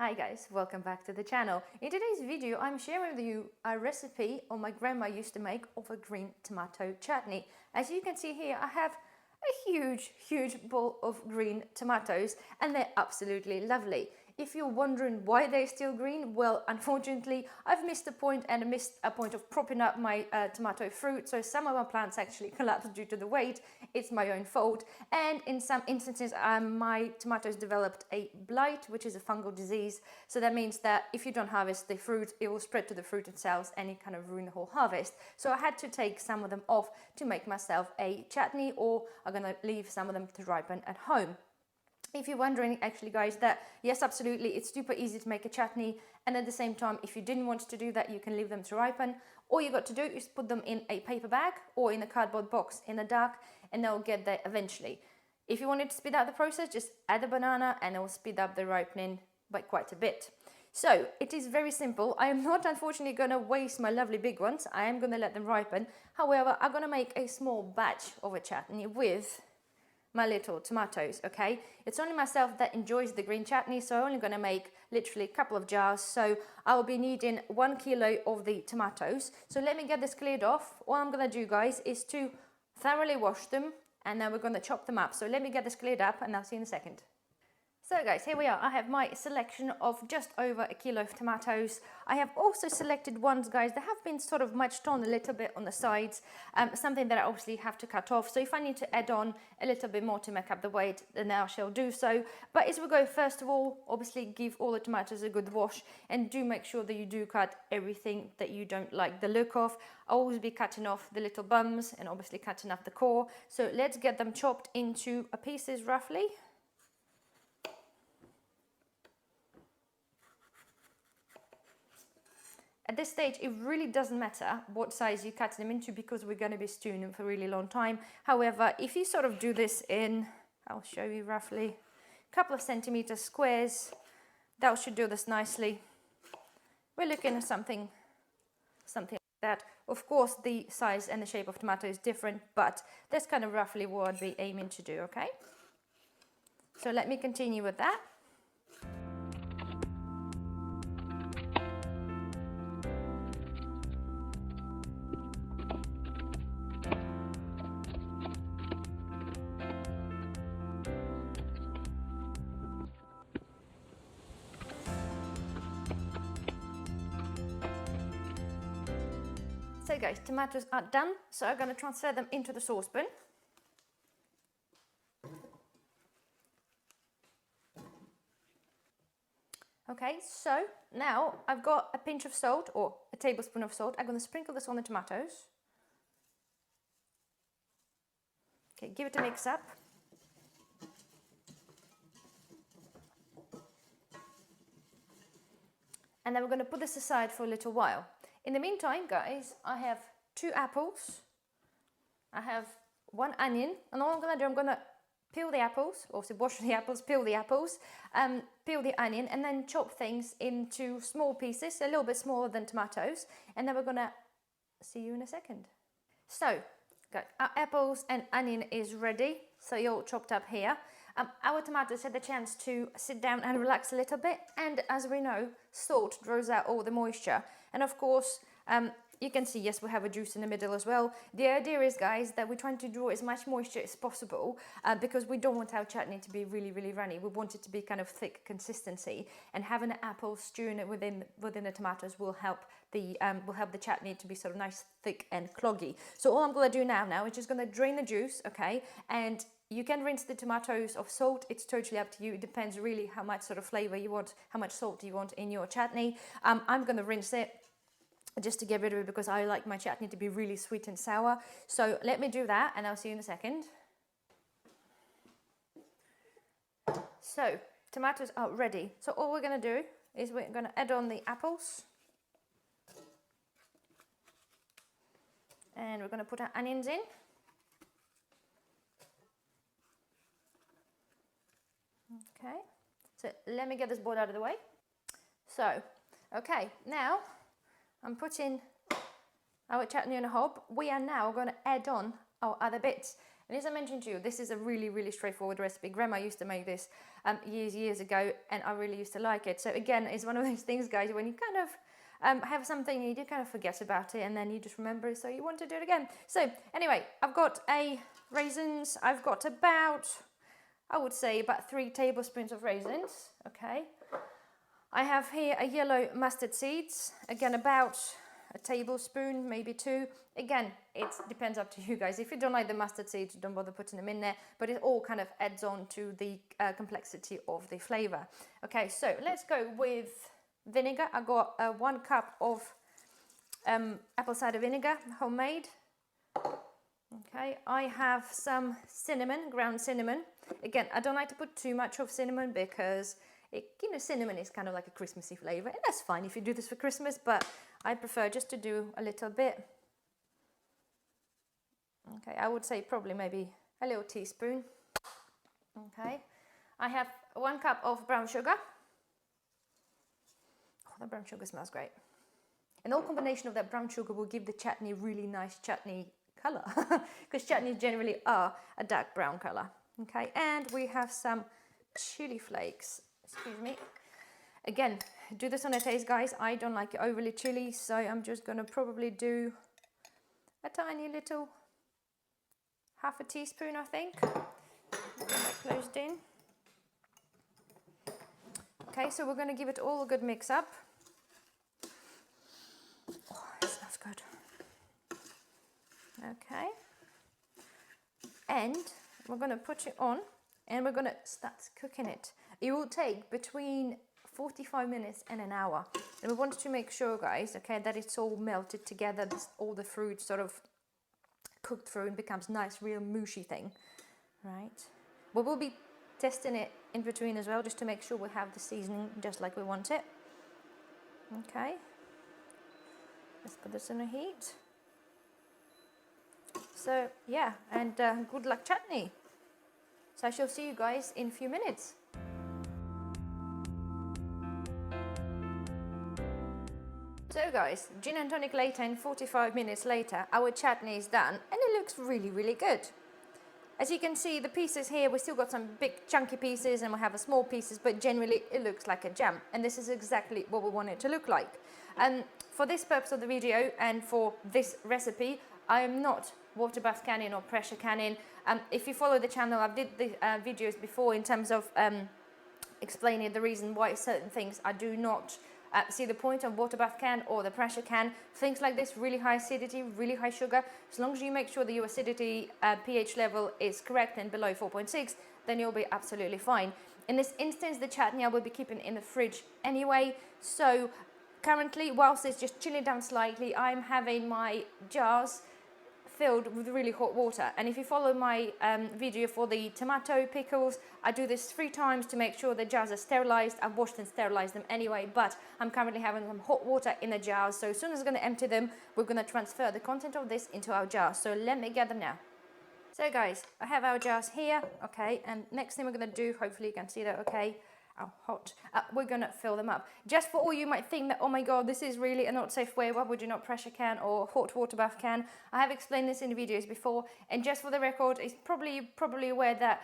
Hi guys, welcome back to the channel. In today's video I'm sharing with you a recipe my grandma used to make of a green tomato chutney. As you can see here, I have a huge bowl of green tomatoes and they're absolutely lovely. If you're wondering why they're still green, well, unfortunately I've missed a point of propping up my tomato fruit, so some of my plants actually collapsed due to the weight. It's my own fault, and in some instances my tomatoes developed a blight, which is a fungal disease. So that means that if you don't harvest the fruit, it will spread to the fruit itself and it kind of ruin the whole harvest. So I had to take some of them off to make myself a chutney, or I'm gonna leave some of them to ripen at home. If you're wondering, actually guys, that yes, absolutely, it's super easy to make a chutney, and at the same time, if you didn't want to do that, you can leave them to ripen. All you got to do is put them in a paper bag or in a cardboard box in the dark, and they'll get there eventually. If you wanted to speed up the process, just add a banana and it will speed up the ripening by quite a bit. So it is very simple. I am not unfortunately going to waste my lovely big ones. I am going to let them ripen. However, I'm going to make a small batch of a chutney with my little tomatoes, okay? It's only myself that enjoys the green chutney, so I'm only gonna make literally a couple of jars. So I'll be needing 1 kilo of the tomatoes. So let me get this cleared off. What I'm gonna do, guys, is to thoroughly wash them, and then we're gonna chop them up. So let me get this cleared up and I'll see you in a second. So guys, here we are. I have my selection of just over 1 kilo of tomatoes. I have also selected ones, guys, that have been sort of muched on a little bit on the sides, something that I obviously have to cut off. So if I need to add on a little bit more to make up the weight, then I shall do so. But as we go, first of all, obviously give all the tomatoes a good wash, and do make sure that you do cut everything that you don't like the look of. I'll always be cutting off the little bums and obviously cutting off the core. So let's get them chopped into pieces roughly. At this stage, it really doesn't matter what size you cut them into, because we're going to be stewing them for a really long time. However, if you sort of do this in, I'll show you roughly, a couple of centimeter squares, that should do this nicely. We're looking at something like that. Of course, the size and the shape of tomato is different, but that's kind of roughly what I'd be aiming to do, okay? So let me continue with that. So guys, tomatoes are done, so I'm going to transfer them into the saucepan. Okay, so now I've got a pinch of salt, or a tablespoon of salt. I'm going to sprinkle this on the tomatoes. Okay, give it a mix up. And then we're going to put this aside for a little while. In the meantime, guys, I have 2 apples, I have 1 onion, and all I'm going to do, I'm going to peel the apples, also wash the apples, peel the apples, peel the onion, and then chop things into small pieces, a little bit smaller than tomatoes, and then we're going to see you in a second. So, guys, our apples and onion is ready, so you're all chopped up here. Our tomatoes had the chance to sit down and relax a little bit, and as we know, salt draws out all the moisture. And of course, you can see, yes, we have a juice in the middle as well. The idea is, guys, that we're trying to draw as much moisture as possible, because we don't want our chutney to be really runny. We want it to be kind of thick consistency, and having an apple stewing it within the tomatoes will help the chutney to be sort of nice, thick and cloggy. So all I'm going to do now is just going to drain the juice, okay, and you can rinse the tomatoes of salt. It's totally up to you. It depends really how much sort of flavor you want, how much salt you want in your chutney. I'm going to rinse it just to get rid of it, because I like my chutney to be really sweet and sour. So let me do that and I'll see you in a second. So tomatoes are ready. So all we're going to do is we're going to add on the apples. And we're going to put our onions in. Okay, so let me get this board out of the way. So, okay, now I'm putting our chutney on a hob. We are now going to add on our other bits. And as I mentioned to you, this is a really, really straightforward recipe. Grandma used to make this years ago, and I really used to like it. So again, it's one of those things, guys, when you kind of have something, you do kind of forget about it, and then you just remember it, so you want to do it again. So anyway, I've got raisins. I've got about, I would say, about 3 tablespoons of raisins. Okay. I have here a yellow mustard seeds. Again, about a tablespoon, maybe 2. Again, it depends up to you guys. If you don't like the mustard seeds, don't bother putting them in there, but it all kind of adds on to the complexity of the flavor. Okay, so let's go with vinegar. I got 1 cup of apple cider vinegar, homemade. Okay, I have some cinnamon, ground cinnamon. Again, I don't like to put too much of cinnamon because cinnamon is kind of like a Christmassy flavor, and that's fine if you do this for Christmas, but I prefer just to do a little bit. Okay, I would say probably maybe a little teaspoon. Okay, I have 1 cup of brown sugar. Oh, the brown sugar smells great. And all combination of that brown sugar will give the chutney really nice chutney color, because chutneys generally are a dark brown color. Okay, and we have some chili flakes. Excuse me. Again, do this on a taste, guys. I don't like it overly chili, so I'm just going to probably do a tiny little, half a teaspoon, I think. Get that closed in. Okay, so we're going to give it all a good mix up. Oh, it smells good. Okay. And we're going to put it on, and we're going to start cooking it. It will take between 45 minutes and an hour. And we want to make sure, guys, okay, that it's all melted together, all the fruit sort of cooked through and becomes nice, real mushy thing, right? We will be testing it in between as well, just to make sure we have the seasoning just like we want it. Okay. Let's put this in the heat. So, yeah, and good luck chutney. So I shall see you guys in a few minutes. So guys, gin and tonic later, and 45 minutes later, our chutney is done, and it looks really, really good. As you can see, the pieces here, we still got some big chunky pieces, and we have small pieces, but generally it looks like a jam, and this is exactly what we want it to look like. For this purpose of the video and for this recipe, I am not water bath canning or pressure canning. If you follow the channel, I've did the videos before in terms of explaining the reason why certain things I do not see the point of water bath can or the pressure can. Things like this, really high acidity, really high sugar, as long as you make sure that your acidity pH level is correct and below 4.6, then you'll be absolutely fine. In this instance, the chutney I will be keeping in the fridge anyway, so currently, whilst it's just chilling down slightly, I'm having my jars filled with really hot water. And if you follow my video for the tomato pickles, I do this 3 times to make sure the jars are sterilized. I've washed and sterilized them anyway, but I'm currently having some hot water in the jars. So as soon as I'm going to empty them, we're going to transfer the content of this into our jars. So let me get them now. So guys, I have our jars here, okay, and next thing we're going to do, hopefully you can see that okay, hot, we're going to fill them up. Just for all you might think that, oh my god, this is really a not safe way, why would you not pressure can or hot water bath can? I have explained this in the videos before, and just for the record, it's probably aware that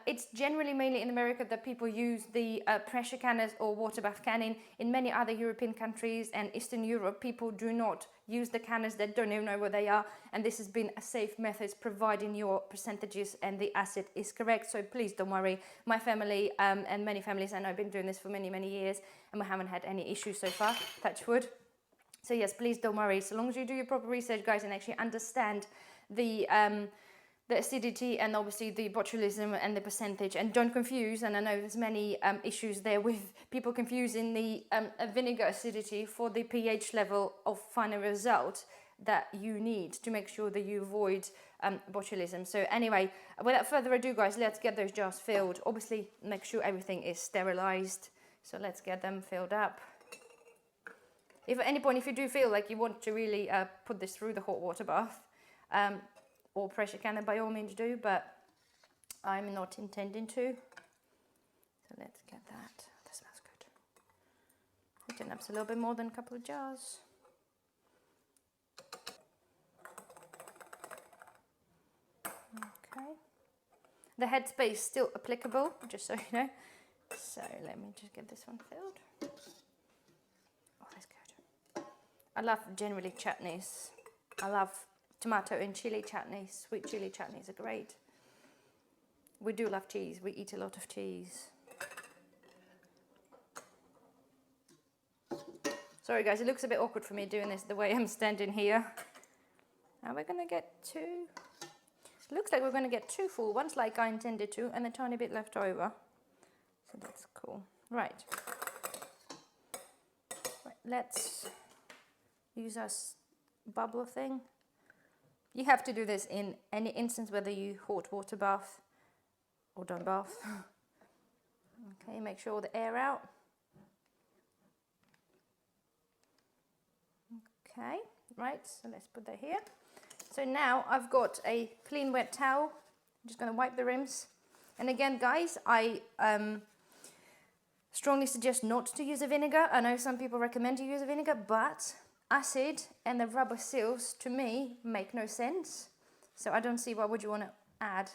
it's generally mainly in America that people use the pressure canners or water bath canning. In many other European countries and Eastern Europe, people do not use the canners, that don't even know where they are, and this has been a safe method, providing your percentages and the acid is correct. So please don't worry. My family and many families, and I've been doing this for many years, and we haven't had any issues so far, touch wood. So yes, please don't worry. So long as you do your proper research, guys, and actually understand the acidity and obviously the botulism and the percentage, and don't confuse, and I know there's many issues there with people confusing the vinegar acidity for the pH level of final result that you need to make sure that you avoid botulism. So anyway, without further ado, guys, let's get those jars filled. Obviously make sure everything is sterilized, so let's get them filled up. If at any point, if you do feel like you want to really put this through the hot water bath, or pressure canner, by all means do, but I'm not intending to. So let's get that. That smells good. Heating up a little bit more than a couple of jars. Okay. The headspace is still applicable, just so you know. So let me just get this one filled. Oh, that's good. I love generally chutneys. I love tomato and chili chutneys. Sweet chili chutneys are great. We do love cheese. We eat a lot of cheese. Sorry guys, it looks a bit awkward for me doing this the way I'm standing here. Now we're going to get two. Looks like we're going to get two full ones like I intended to, and a tiny bit left over. So that's cool. Right, let's use our bubble thing. You have to do this in any instance, whether you hot water bath or don't bath. Okay, make sure all the air out. Okay, right, so let's put that here. So now I've got a clean wet towel. I'm just going to wipe the rims. And again, guys, I strongly suggest not to use a vinegar. I know some people recommend to use a vinegar, but acid and the rubber seals, to me, make no sense. So I don't see why would you want to add.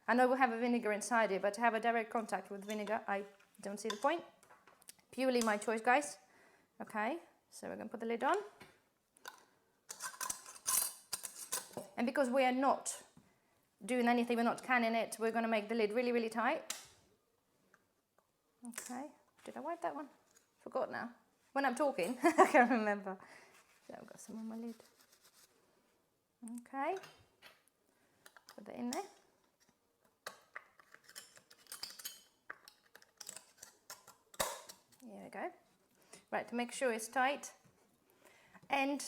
I know we have a vinegar inside it, but to have a direct contact with vinegar, I don't see the point. Purely my choice, guys. Okay, so we're going to put the lid on. And because we are not doing anything, we're not canning it, we're going to make the lid really, really tight. Okay, did I wipe that one? Forgot now. When I'm talking, I can't remember. So I've got some on my lid. Okay, put that in there. Here we go. Right, to make sure it's tight. And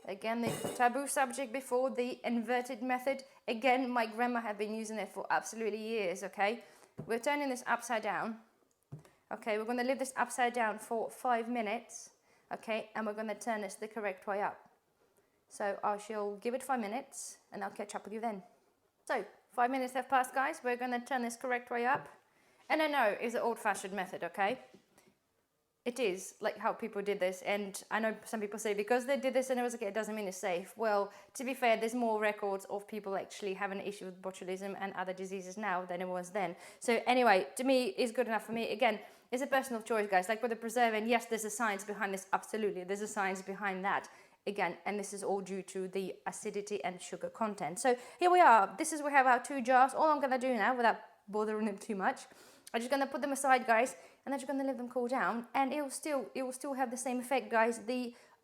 again, the taboo subject before, the inverted method. Again, my grandma had been using it for absolutely years, okay? We're turning this upside down. Okay, we're going to leave this upside down for 5 minutes, okay? And we're going to turn this the correct way up. So I shall give it 5 minutes and I'll catch up with you then. So 5 minutes have passed, guys. We're going to turn this correct way up. And I know it's an old-fashioned method, okay? It is, like how people did this, and I know some people say because they did this and it was okay, it doesn't mean it's safe. Well, to be fair, there's more records of people actually having an issue with botulism and other diseases now than it was then. So anyway, to me, it's good enough for me. Again, it's a personal choice, guys. Like with the preserving, yes, there's a science behind this, absolutely. There's a science behind that. Again, and this is all due to the acidity and sugar content. So here we are. This is, we have our 2 jars. All I'm gonna do now, without bothering them too much, I'm just gonna put them aside, guys, and I'm just gonna let them cool down, and it will still have the same effect, guys.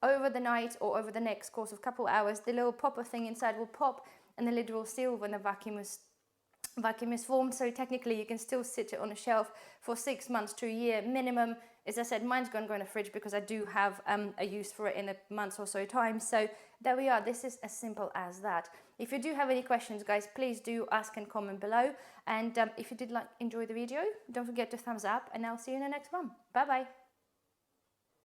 Over the night or over the next course of a couple hours, the little popper thing inside will pop, and the lid will seal when the vacuum is formed. So technically, you can still sit it on a shelf for 6 months to a year minimum. As I said, mine's going to go in the fridge because I do have a use for it in a month or so time. So there we are. This is as simple as that. If you do have any questions, guys, please do ask and comment below. And if you did enjoy the video, don't forget to thumbs up, and I'll see you in the next one. Bye bye.